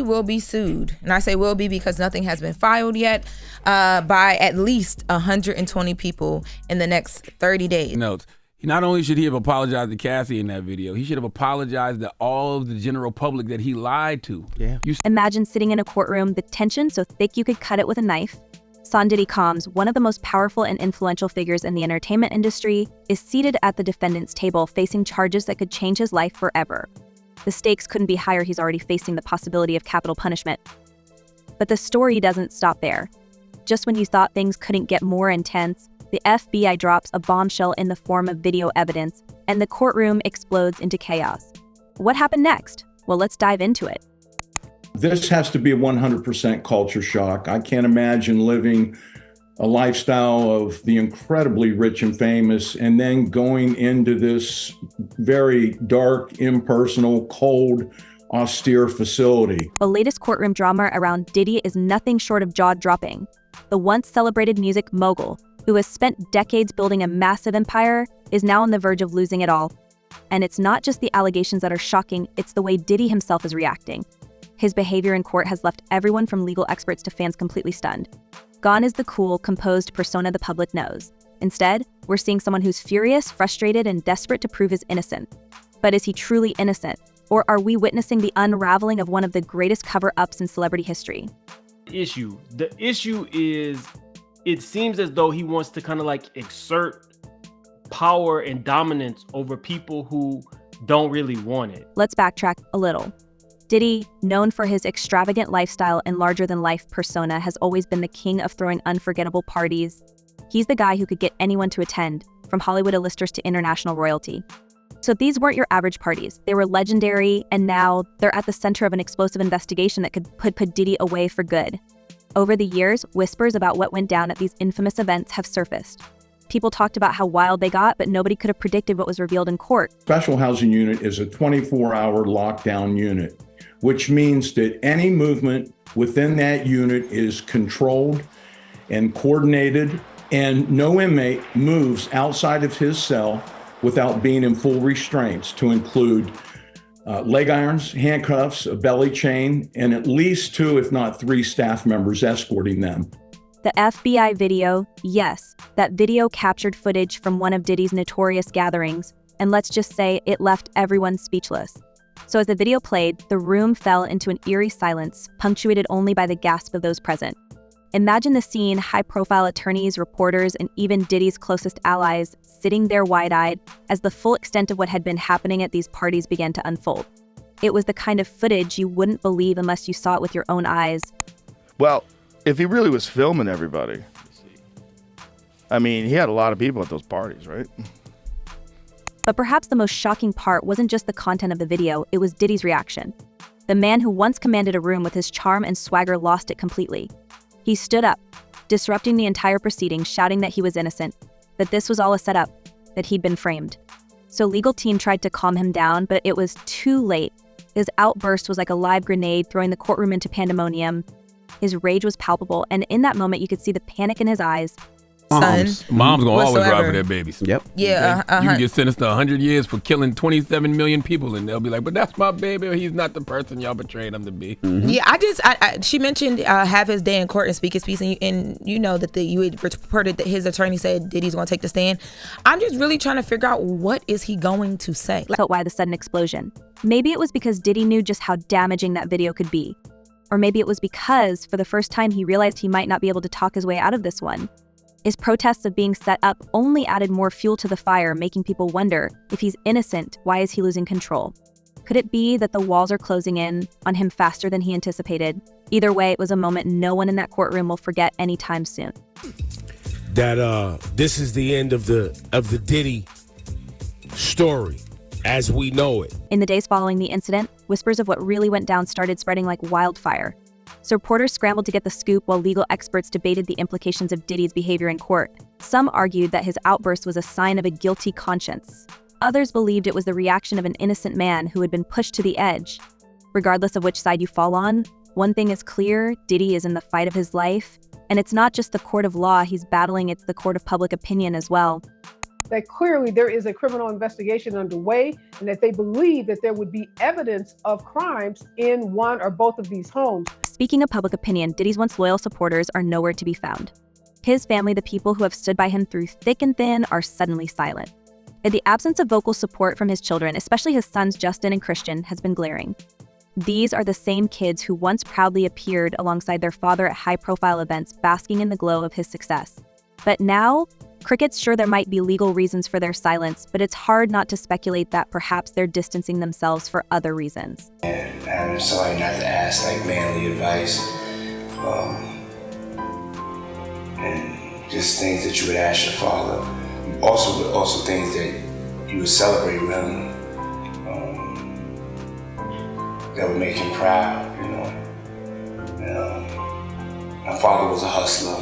Diddy will be sued. And I say will be because nothing has been filed yet, by at least 120 people in the next 30 days. Notes. Not only should he have apologized to Cassie in that video, he should have apologized to all of the general public that he lied to. Yeah. Imagine sitting in a courtroom, the tension so thick you could cut it with a knife. Diddy Combs, one of the most powerful and influential figures in the entertainment industry, is seated at the defendant's table facing charges that could change his life forever. The stakes couldn't be higher. He's already facing the possibility of capital punishment. But the story doesn't stop there. Just when you thought things couldn't get more intense, the FBI drops a bombshell in the form of video evidence, and the courtroom explodes into chaos. What happened next? Well, let's dive into it. This has to be a 100% culture shock. I can't imagine living a lifestyle of the incredibly rich and famous and then going into this very dark, impersonal, cold, austere facility. The latest courtroom drama around Diddy is nothing short of jaw-dropping. The once celebrated music mogul, who has spent decades building a massive empire, is now on the verge of losing it all. And it's not just the allegations that are shocking, it's the way Diddy himself is reacting. His behavior in court has left everyone from legal experts to fans completely stunned. Gone is the cool, composed persona the public knows. Instead, we're seeing someone who's furious, frustrated, and desperate to prove his innocence. But is he truly innocent? Or are we witnessing the unraveling of one of the greatest cover-ups in celebrity history? The issue is, it seems as though he wants to kind of like exert power and dominance over people who don't really want it. Let's backtrack a little. Diddy, known for his extravagant lifestyle and larger-than-life persona, has always been the king of throwing unforgettable parties. He's the guy who could get anyone to attend, from Hollywood A-listers to international royalty. So these weren't your average parties. They were legendary, and now they're at the center of an explosive investigation that could put Diddy away for good. Over the years, whispers about what went down at these infamous events have surfaced. People talked about how wild they got, but nobody could have predicted what was revealed in court. Special housing unit is a 24-hour lockdown unit, which means that any movement within that unit is controlled and coordinated, and no inmate moves outside of his cell without being in full restraints, to include leg irons, handcuffs, a belly chain, and at least 2, if not 3 staff members escorting them. The FBI video, yes, that video captured footage from one of Diddy's notorious gatherings, and let's just say it left everyone speechless. So as the video played, the room fell into an eerie silence, punctuated only by the gasp of those present. Imagine the scene: high-profile attorneys, reporters, and even Diddy's closest allies sitting there wide-eyed as the full extent of what had been happening at these parties began to unfold. It was the kind of footage you wouldn't believe unless you saw it with your own eyes. Well, if he really was filming everybody, I mean, he had a lot of people at those parties, right? But perhaps the most shocking part wasn't just the content of the video, it was Diddy's reaction. The man who once commanded a room with his charm and swagger lost it completely. He stood up, disrupting the entire proceeding, shouting that he was innocent, that this was all a setup, that he'd been framed. So legal team tried to calm him down, but it was too late. His outburst was like a live grenade, throwing the courtroom into pandemonium. His rage was palpable, and in that moment, you could see the panic in his eyes. Mom's gonna always ride for their babies. Yep. Yeah. You can get sentenced to 100 years for killing 27 million people, and they'll be like, but that's my baby, or he's not the person y'all betrayed him to be. Mm-hmm. Yeah, she mentioned have his day in court and speak his piece, and you know that you had reported that his attorney said Diddy's gonna take the stand. I'm just really trying to figure out, what is he going to say? But why the sudden explosion? Maybe it was because Diddy knew just how damaging that video could be. Or maybe it was because, for the first time, he realized he might not be able to talk his way out of this one. His protests of being set up only added more fuel to the fire, making people wonder, if he's innocent, why is he losing control? Could it be that the walls are closing in on him faster than he anticipated? Either way, it was a moment no one in that courtroom will forget anytime soon. That this is the end of the Diddy story as we know it. In the days following the incident, whispers of what really went down started spreading like wildfire. So reporters scrambled to get the scoop while legal experts debated the implications of Diddy's behavior in court. Some argued that his outburst was a sign of a guilty conscience. Others believed it was the reaction of an innocent man who had been pushed to the edge. Regardless of which side you fall on, one thing is clear: Diddy is in the fight of his life. And it's not just the court of law he's battling, it's the court of public opinion as well. that clearly there is a criminal investigation underway and that they believe that there would be evidence of crimes in one or both of these homes. Speaking of public opinion, Diddy's once loyal supporters are nowhere to be found. His family, the people who have stood by him through thick and thin, are suddenly silent. And the absence of vocal support from his children, especially his sons Justin and Christian, has been glaring. These are the same kids who once proudly appeared alongside their father at high-profile events, basking in the glow of his success. But now, Cricket's sure there might be legal reasons for their silence, but it's hard not to speculate that perhaps they're distancing themselves for other reasons. And I'm sorry not to ask like manly advice, and just things that you would ask your father. Also things that you would celebrate with him, that would make him proud, you know. And, my father was a hustler.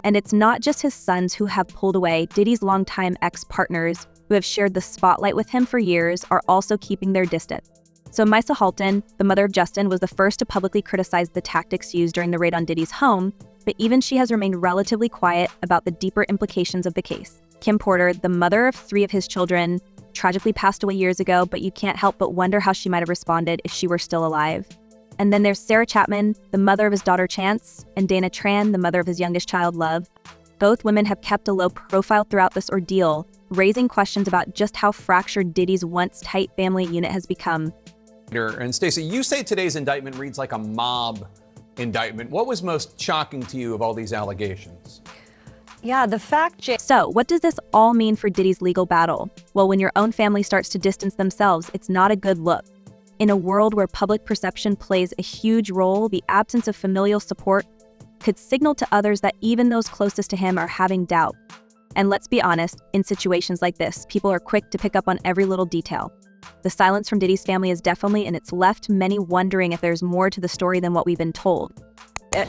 And it's not just his sons who have pulled away. Diddy's longtime ex-partners, who have shared the spotlight with him for years, are also keeping their distance. So Misa Halton, the mother of Justin, was the first to publicly criticize the tactics used during the raid on Diddy's home, but even she has remained relatively quiet about the deeper implications of the case. Kim Porter, the mother of 3 of his children, tragically passed away years ago, but you can't help but wonder how she might have responded if she were still alive. And then there's Sarah Chapman, the mother of his daughter Chance, and Dana Tran, the mother of his youngest child Love. Both women have kept a low profile throughout this ordeal, raising questions about just how fractured Diddy's once tight family unit has become. And Stacey, you say today's indictment reads like a mob indictment. What was most shocking to you of all these allegations? Yeah, the fact... So, what does this all mean for Diddy's legal battle? Well, when your own family starts to distance themselves, it's not a good look. In a world where public perception plays a huge role, the absence of familial support could signal to others that even those closest to him are having doubt. And let's be honest, in situations like this, people are quick to pick up on every little detail. The silence from Diddy's family is definitely, and it's left many wondering if there's more to the story than what we've been told.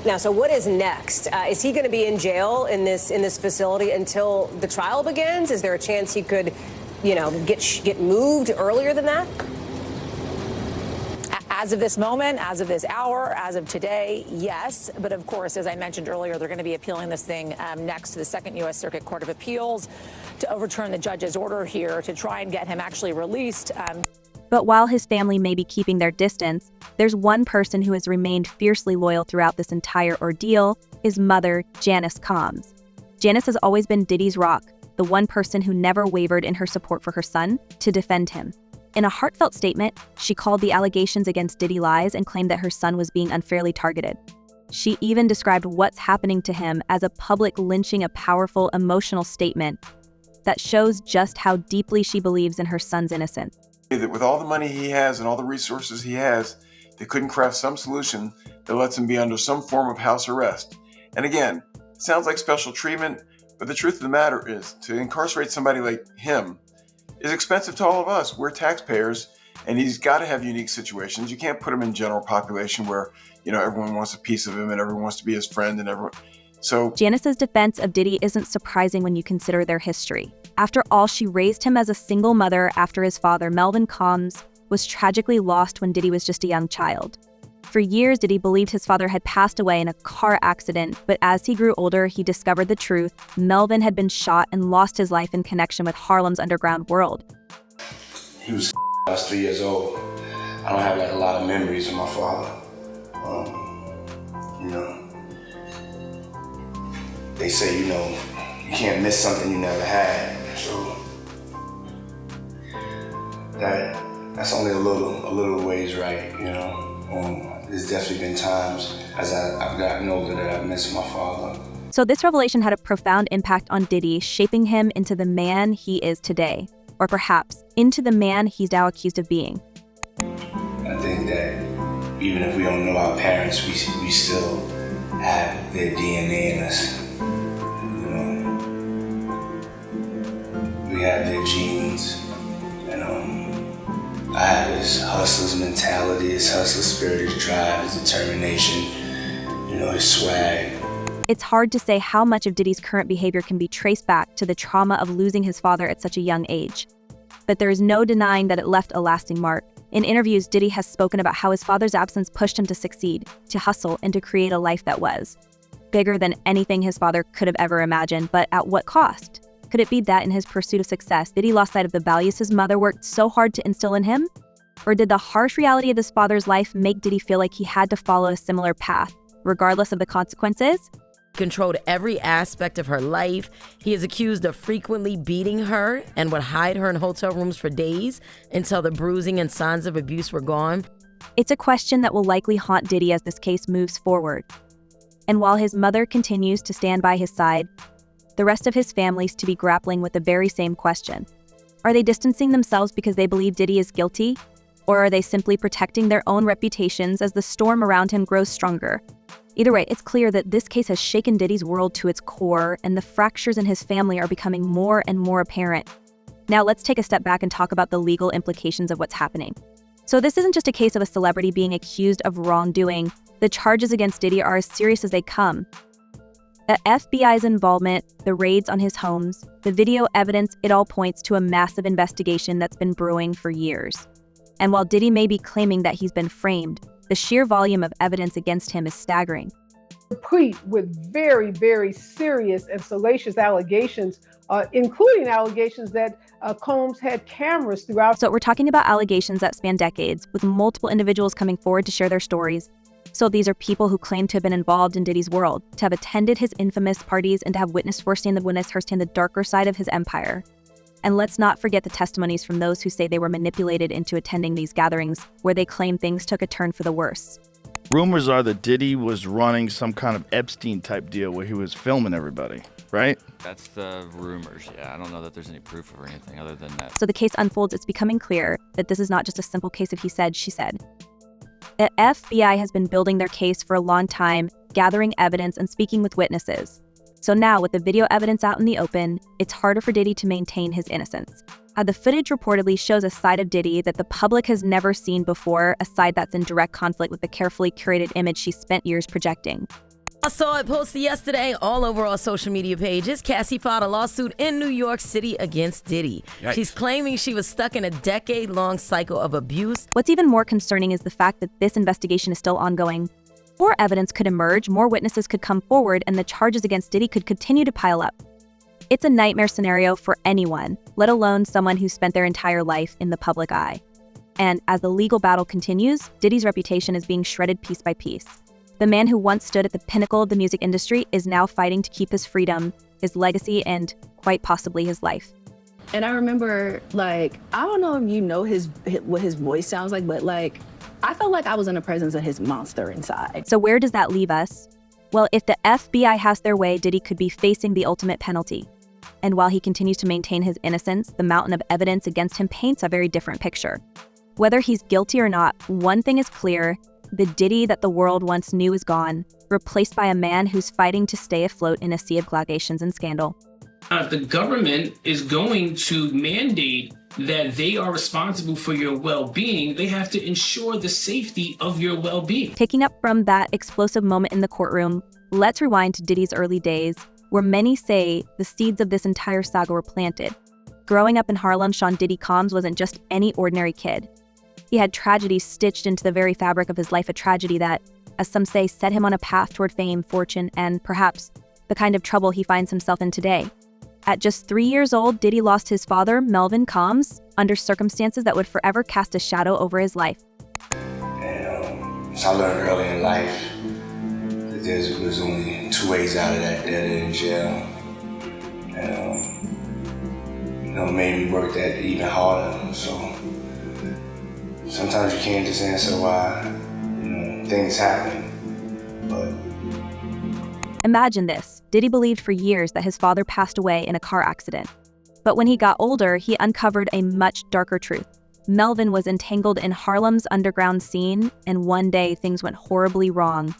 Now, so what is next? Is he going to be in jail in this facility until the trial begins? Is there a chance he could, get moved earlier than that? As of this moment, as of this hour, as of today, yes. But of course, as I mentioned earlier, they're going to be appealing this thing next to the Second U.S. Circuit Court of Appeals to overturn the judge's order here to try and get him actually released. But while his family may be keeping their distance, there's one person who has remained fiercely loyal throughout this entire ordeal, his mother, Janice Combs. Janice has always been Diddy's rock, the one person who never wavered in her support for her son to defend him. In a heartfelt statement, she called the allegations against Diddy lies and claimed that her son was being unfairly targeted. She even described what's happening to him as a public lynching, a powerful, emotional statement that shows just how deeply she believes in her son's innocence. That with all the money he has and all the resources he has, they couldn't craft some solution that lets him be under some form of house arrest. And again, it sounds like special treatment, but the truth of the matter is to incarcerate somebody like him is expensive to all of us. We're taxpayers, and he's got to have unique situations. You can't put him in general population where, everyone wants a piece of him and everyone wants to be his friend and everyone. So Janice's defense of Diddy isn't surprising when you consider their history. After all, she raised him as a single mother after his father, Melvin Combs, was tragically lost when Diddy was just a young child. For years, Diddy believed his father had passed away in a car accident, but as he grew older, he discovered the truth. Melvin had been shot and lost his life in connection with Harlem's underground world. He was I was 3 years old. I don't have a lot of memories of my father. They say, you can't miss something you never had. So that's only a little ways right, There's definitely been times as I've gotten older that I've missed my father. So this revelation had a profound impact on Diddy, shaping him into the man he is today, or perhaps into the man he's now accused of being. I think that even if we don't know our parents, we still have their DNA in us. We have their genes, and I have his hustler's mentality, his hustler spirit, his drive, his determination, his swag. It's hard to say how much of Diddy's current behavior can be traced back to the trauma of losing his father at such a young age. But there is no denying that it left a lasting mark. In interviews, Diddy has spoken about how his father's absence pushed him to succeed, to hustle, and to create a life that was bigger than anything his father could have ever imagined, but at what cost? Could it be that in his pursuit of success, Diddy lost sight of the values his mother worked so hard to instill in him? Or did the harsh reality of his father's life make Diddy feel like he had to follow a similar path, regardless of the consequences? Controlled every aspect of her life. He is accused of frequently beating her and would hide her in hotel rooms for days until the bruising and signs of abuse were gone. It's a question that will likely haunt Diddy as this case moves forward. And while his mother continues to stand by his side, the rest of his family's to be grappling with the very same question. Are they distancing themselves because they believe Diddy is guilty? Or are they simply protecting their own reputations as the storm around him grows stronger? Either way, it's clear that this case has shaken Diddy's world to its core, and the fractures in his family are becoming more and more apparent. Now let's take a step back and talk about the legal implications of what's happening. So this isn't just a case of a celebrity being accused of wrongdoing. The charges against Diddy are as serious as they come. The FBI's involvement, the raids on his homes, the video evidence, it all points to a massive investigation that's been brewing for years. And while Diddy may be claiming that he's been framed, the sheer volume of evidence against him is staggering. Replete with very, very serious and salacious allegations, including allegations that Combs had cameras throughout. So we're talking about allegations that span decades, with multiple individuals coming forward to share their stories. So these are people who claim to have been involved in Diddy's world, to have attended his infamous parties, and to have witnessed firsthand the darker side of his empire. And let's not forget the testimonies from those who say they were manipulated into attending these gatherings, where they claim things took a turn for the worse. Rumors are that Diddy was running some kind of Epstein-type deal where he was filming everybody, right? That's the rumors, yeah. I don't know that there's any proof or anything other than that. So the case unfolds, it's becoming clear that this is not just a simple case of he said, she said. The FBI has been building their case for a long time, gathering evidence and speaking with witnesses. So now, with the video evidence out in the open, it's harder for Diddy to maintain his innocence. The footage reportedly shows a side of Diddy that the public has never seen before, a side that's in direct conflict with the carefully curated image she spent years projecting. I saw it posted yesterday all over our social media pages. Cassie filed a lawsuit in New York City against Diddy. Yikes. She's claiming she was stuck in a decade-long cycle of abuse. What's even more concerning is the fact that this investigation is still ongoing. More evidence could emerge, more witnesses could come forward, and the charges against Diddy could continue to pile up. It's a nightmare scenario for anyone, let alone someone who spent their entire life in the public eye. And as the legal battle continues, Diddy's reputation is being shredded piece by piece. The man who once stood at the pinnacle of the music industry is now fighting to keep his freedom, his legacy, and quite possibly his life. And I remember, I don't know if you know what his voice sounds like, but I felt like I was in the presence of his monster inside. So where does that leave us? Well, if the FBI has their way, Diddy could be facing the ultimate penalty. And while he continues to maintain his innocence, the mountain of evidence against him paints a very different picture. Whether he's guilty or not, one thing is clear: the Diddy that the world once knew is gone, replaced by a man who's fighting to stay afloat in a sea of allegations and scandal. If the government is going to mandate that they are responsible for your well-being, they have to ensure the safety of your well-being. Picking up from that explosive moment in the courtroom, let's rewind to Diddy's early days, where many say the seeds of this entire saga were planted. Growing up in Harlem, Sean Diddy Combs wasn't just any ordinary kid. He had tragedy stitched into the very fabric of his life, a tragedy that, as some say, set him on a path toward fame, fortune, and perhaps the kind of trouble he finds himself in today. At just 3 years old, Diddy lost his father, Melvin Combs, under circumstances that would forever cast a shadow over his life. And so I learned early in life that there's only two ways out of that: dead in jail. And it made me work that even harder. So sometimes you can't just answer why things happen, but. Imagine this. Diddy believed for years that his father passed away in a car accident. But when he got older, he uncovered a much darker truth. Melvin was entangled in Harlem's underground scene, and one day things went horribly wrong.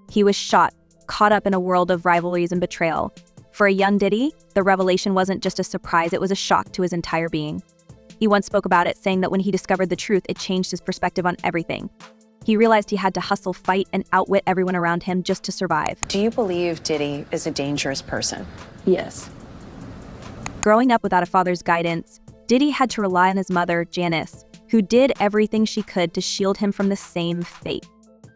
He was shot, caught up in a world of rivalries and betrayal. For a young Diddy, the revelation wasn't just a surprise, it was a shock to his entire being. He once spoke about it, saying that when he discovered the truth, it changed his perspective on everything. He realized he had to hustle, fight, and outwit everyone around him just to survive. Do you believe Diddy is a dangerous person? Yes. Growing up without a father's guidance, Diddy had to rely on his mother, Janice, who did everything she could to shield him from the same fate.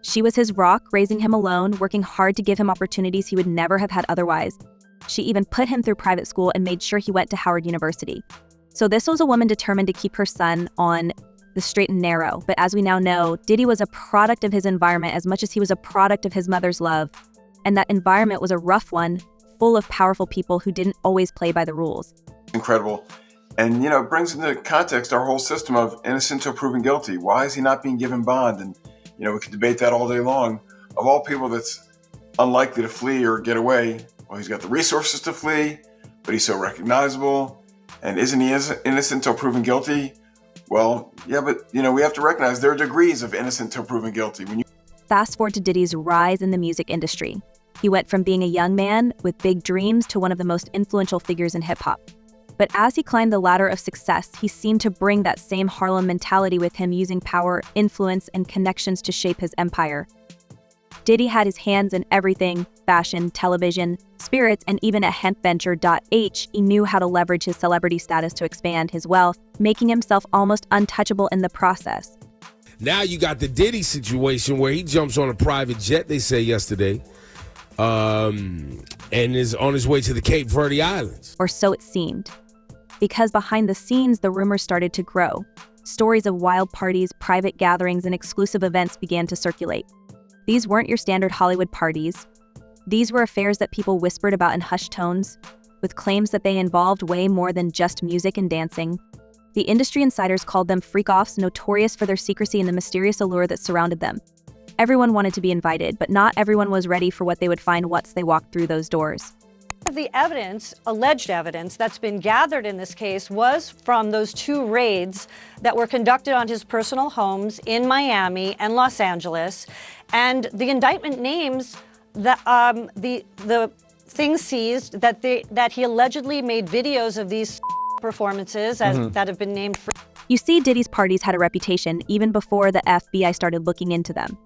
She was his rock, raising him alone, working hard to give him opportunities he would never have had otherwise. She even put him through private school and made sure he went to Howard University. So this was a woman determined to keep her son on the straight and narrow. But as we now know, Diddy was a product of his environment as much as he was a product of his mother's love. And that environment was a rough one, full of powerful people who didn't always play by the rules. Incredible. And, it brings into context our whole system of innocent till proven guilty. Why is he not being given bond? And, we could debate that all day long. Of all people that's unlikely to flee or get away, well, he's got the resources to flee, but he's so recognizable. And isn't he innocent till proven guilty? Well, yeah, but, we have to recognize there are degrees of innocent till proven guilty. Fast forward to Diddy's rise in the music industry. He went from being a young man with big dreams to one of the most influential figures in hip-hop. But as he climbed the ladder of success, he seemed to bring that same Harlem mentality with him, using power, influence, and connections to shape his empire. Diddy had his hands in everything: fashion, television, spirits, and even a hemp venture. He knew how to leverage his celebrity status to expand his wealth, making himself almost untouchable in the process. Now you got the Diddy situation where he jumps on a private jet, they say yesterday, and is on his way to the Cape Verde Islands. Or so it seemed. Because behind the scenes, the rumors started to grow. Stories of wild parties, private gatherings, and exclusive events began to circulate. These weren't your standard Hollywood parties. These were affairs that people whispered about in hushed tones, with claims that they involved way more than just music and dancing. The industry insiders called them freak-offs, notorious for their secrecy and the mysterious allure that surrounded them. Everyone wanted to be invited, but not everyone was ready for what they would find once they walked through those doors. The evidence, alleged evidence, that's been gathered in this case was from those 2 raids that were conducted on his personal homes in Miami and Los Angeles. And the indictment names the things seized that he allegedly made videos of these performances that have been named. You see, Diddy's parties had a reputation even before the FBI started looking into them.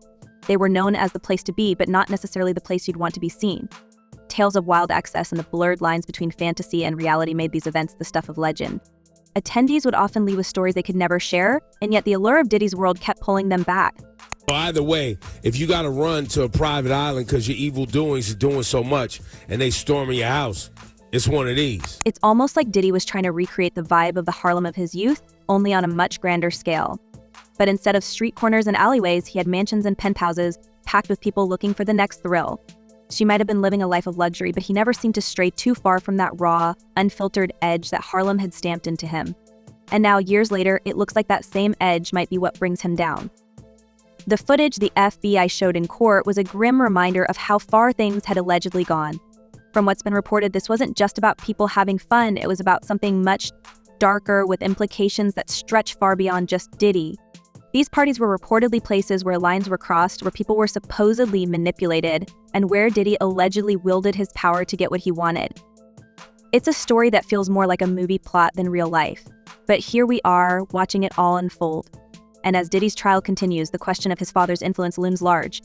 They were known as the place to be, but not necessarily the place you'd want to be seen. Tales of wild excess and the blurred lines between fantasy and reality made these events the stuff of legend. Attendees would often leave with stories they could never share, and yet the allure of Diddy's world kept pulling them back. Well, either way, if you got to run to a private island because your evil doings is doing so much and they storming your house, it's one of these. It's almost like Diddy was trying to recreate the vibe of the Harlem of his youth, only on a much grander scale. But instead of street corners and alleyways, he had mansions and penthouses packed with people looking for the next thrill. She might have been living a life of luxury, but he never seemed to stray too far from that raw, unfiltered edge that Harlem had stamped into him. And now, years later, it looks like that same edge might be what brings him down. The footage the FBI showed in court was a grim reminder of how far things had allegedly gone. From what's been reported, this wasn't just about people having fun, it was about something much darker with implications that stretch far beyond just Diddy. These parties were reportedly places where lines were crossed, where people were supposedly manipulated, and where Diddy allegedly wielded his power to get what he wanted. It's a story that feels more like a movie plot than real life. But here we are, watching it all unfold. And as Diddy's trial continues, the question of his father's influence looms large.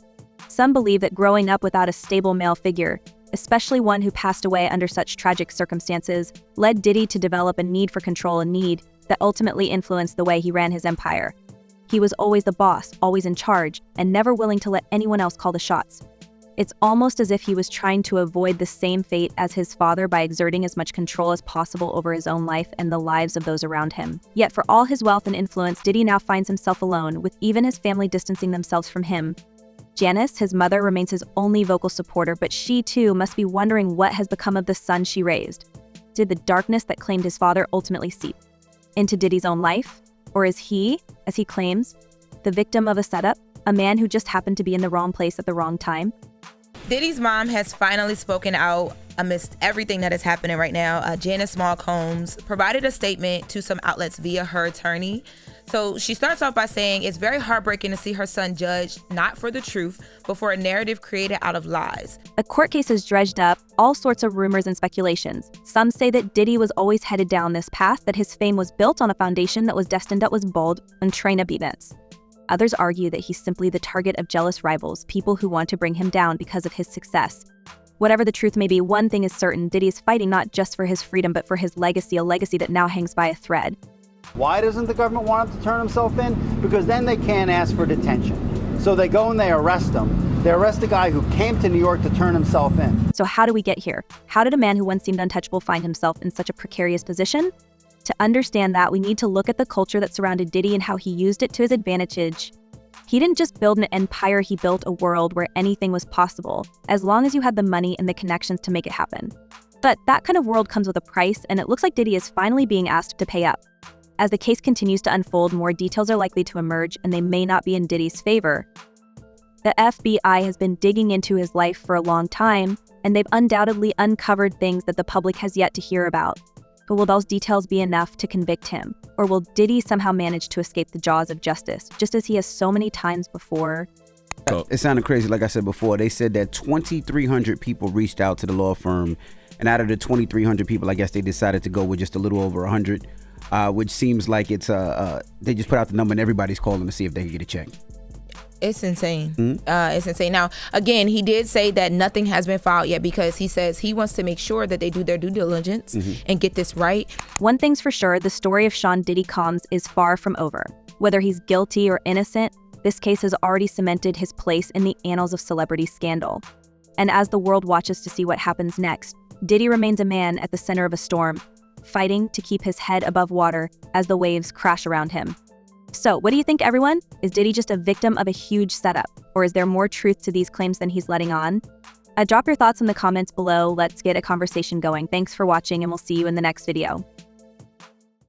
Some believe that growing up without a stable male figure, especially one who passed away under such tragic circumstances, led Diddy to develop a need for control, a need that ultimately influenced the way he ran his empire. He was always the boss, always in charge, and never willing to let anyone else call the shots. It's almost as if he was trying to avoid the same fate as his father by exerting as much control as possible over his own life and the lives of those around him. Yet for all his wealth and influence, Diddy now finds himself alone, with even his family distancing themselves from him. Janice, his mother, remains his only vocal supporter, but she too must be wondering what has become of the son she raised. Did the darkness that claimed his father ultimately seep into Diddy's own life? Or is he, as he claims, the victim of a setup, a man who just happened to be in the wrong place at the wrong time? Diddy's mom has finally spoken out amidst everything that is happening right now. Janice Small Combs provided a statement to some outlets via her attorney. So she starts off by saying it's very heartbreaking to see her son judged not for the truth, but for a narrative created out of lies. A court case has dredged up all sorts of rumors and speculations. Some say that Diddy was always headed down this path, that his fame was built on a foundation that was destined that was bold and train-up events. Others argue that he's simply the target of jealous rivals, people who want to bring him down because of his success. Whatever the truth may be, one thing is certain: Diddy is fighting not just for his freedom, but for his legacy, a legacy that now hangs by a thread. Why doesn't the government want him to turn himself in? Because then they can't ask for detention. So they go and they arrest him. They arrest a guy who came to New York to turn himself in. So how do we get here? How did a man who once seemed untouchable find himself in such a precarious position? To understand that, we need to look at the culture that surrounded Diddy and how he used it to his advantage. He didn't just build an empire, he built a world where anything was possible, as long as you had the money and the connections to make it happen. But that kind of world comes with a price, and it looks like Diddy is finally being asked to pay up. As the case continues to unfold, more details are likely to emerge, and they may not be in Diddy's favor. The FBI has been digging into his life for a long time, and they've undoubtedly uncovered things that the public has yet to hear about. But will those details be enough to convict him? Or will Diddy somehow manage to escape the jaws of justice, just as he has so many times before? It sounded crazy, like I said before. They said that 2,300 people reached out to the law firm, and out of the 2,300 people, I guess they decided to go with just a little over 100, which seems like it's they just put out the number and everybody's calling to see if they can get a check. It's insane. It's insane. Now, again, he did say that nothing has been filed yet because he says he wants to make sure that they do their due diligence and get this right. One thing's for sure, the story of Sean Diddy Combs is far from over. Whether he's guilty or innocent, this case has already cemented his place in the annals of celebrity scandal. And as the world watches to see what happens next, Diddy remains a man at the center of a storm, fighting to keep his head above water as the waves crash around him. So, what do you think, everyone? Is Diddy just a victim of a huge setup? Or is there more truth to these claims than he's letting on? Drop your thoughts in the comments below. Let's get a conversation going. Thanks for watching, and we'll see you in the next video.